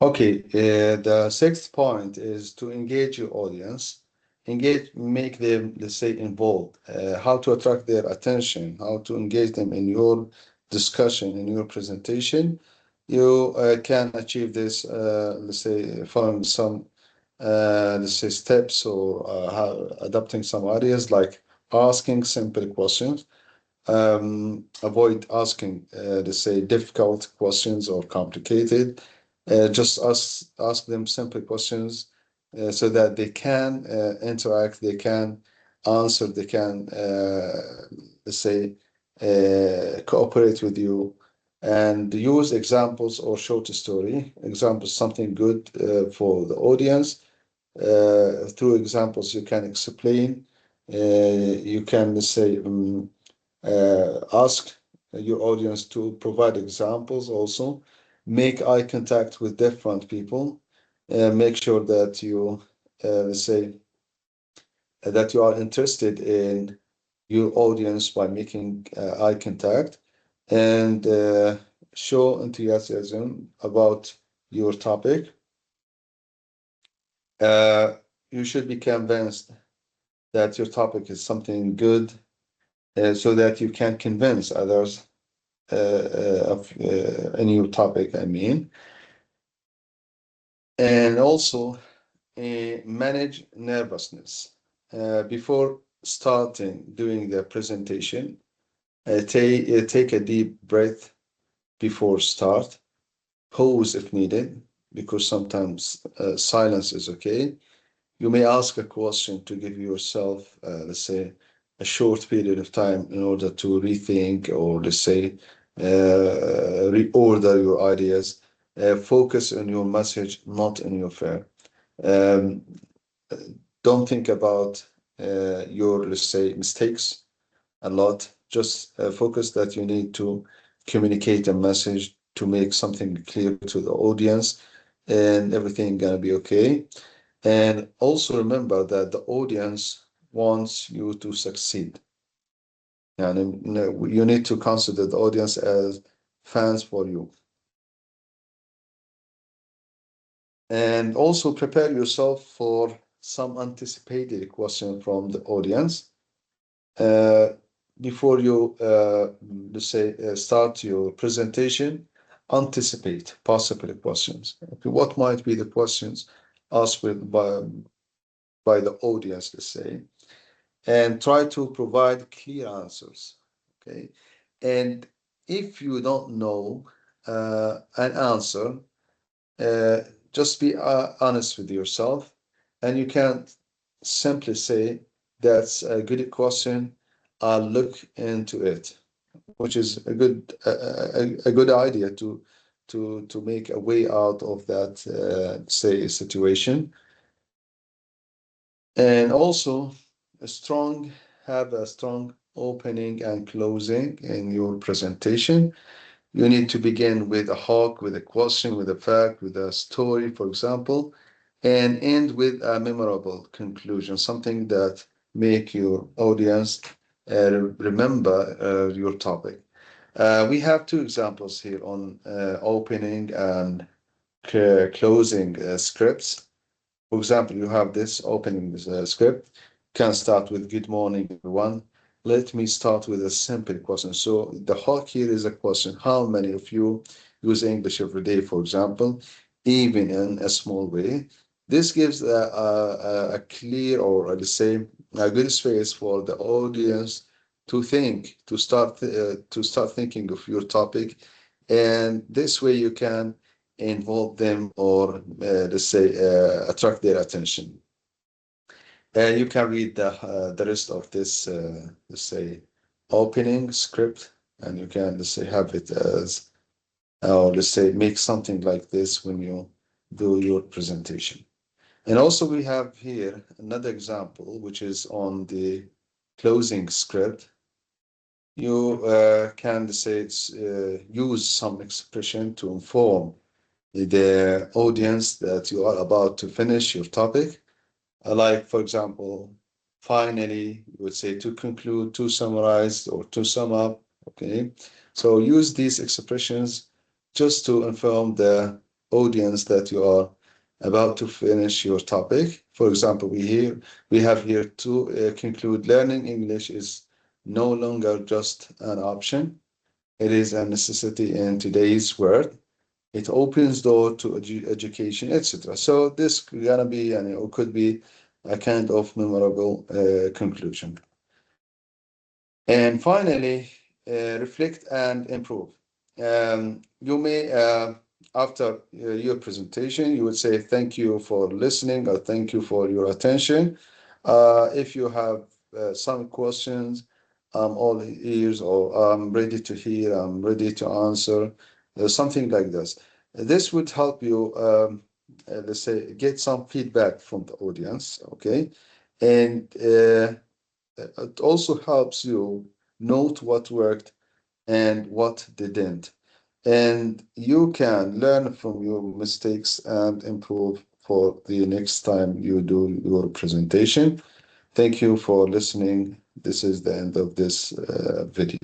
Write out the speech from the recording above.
Okay, the sixth point is to engage your audience, make them, let's say, involved, how to attract their attention, how to engage them in your discussion, in your presentation. You can achieve this, let's say, following some, let's say, steps or adopting some ideas like asking simple questions. Avoid asking, let's say, difficult questions or complicated. Just ask them simple questions so that they can interact, they can answer, they can, let's say, cooperate with you, and use examples or short story. Examples, something good for the audience. Through examples, you can explain. You can, let's say, ask your audience to provide examples also. Make eye contact with different people. Make sure that you, let's say, that you are interested in your audience by making eye contact, and show enthusiasm about your topic. You should be convinced that your topic is something good, so that you can convince others of a new topic, I mean. And also manage nervousness. Before starting doing the presentation, take a deep breath before start. Pause if needed, because sometimes silence is okay. You may ask a question to give yourself, let's say, a short period of time in order to rethink, or let's say, reorder your ideas. Focus on your message, not on your fear. Um, don't think about your, let's say, mistakes a lot. Just focus that you need to communicate a message to make something clear to the audience, and everything gonna be okay. And also remember that the audience wants you to succeed. And you need to consider the audience as fans for you. And also prepare yourself for some anticipated question from the audience. Uh, Before you, let's say, start your presentation, anticipate possible questions. Okay, what might be the questions asked by the audience, let's say, and try to provide clear answers. Okay, and if you don't know an answer, uh, just be honest with yourself, and you can't simply say that's a good question. I'll look into it, which is a good idea to make a way out of that, say, situation. And also a strong have a strong opening and closing in your presentation. You need to begin with a hook, with a question, with a fact, with a story, for example, and end with a memorable conclusion, something that make your audience remember your topic. We have two examples here on opening and closing scripts. For example, you have this opening script, can start with good morning, everyone. Let me start with a simple question. So the hook here is a question. How many of you use English every day, for example, even in a small way? This gives a clear, or let's say, a good space for the audience to think, to start thinking of your topic, and this way you can involve them, or let's say, attract their attention. You can read the rest of this, let's say, opening script, and you can, let's say, have it as, or let's say, make something like this when you do your presentation. And also we have here another example, which is on the closing script. You can, say, use some expression to inform the audience that you are about to finish your topic. Like, for example, finally, you would say, to conclude, to summarize, or to sum up. Okay. So use these expressions just to inform the audience that you are about to finish your topic. For example, we have here to conclude learning English is no longer just an option. It is a necessity in today's world. It opens door to education, etc. So this gonna be, and it could be a kind of memorable conclusion. And finally, reflect and improve. You may, after your presentation, you would say thank you for listening or thank you for your attention. If you have some questions, I'm all ears or I'm ready to hear, I'm ready to answer, something like this. This would help you, let's say, get some feedback from the audience, okay? And it also helps you note what worked and what didn't. And you can learn from your mistakes and improve for the next time you do your presentation. Thank you for listening. This is the end of this video.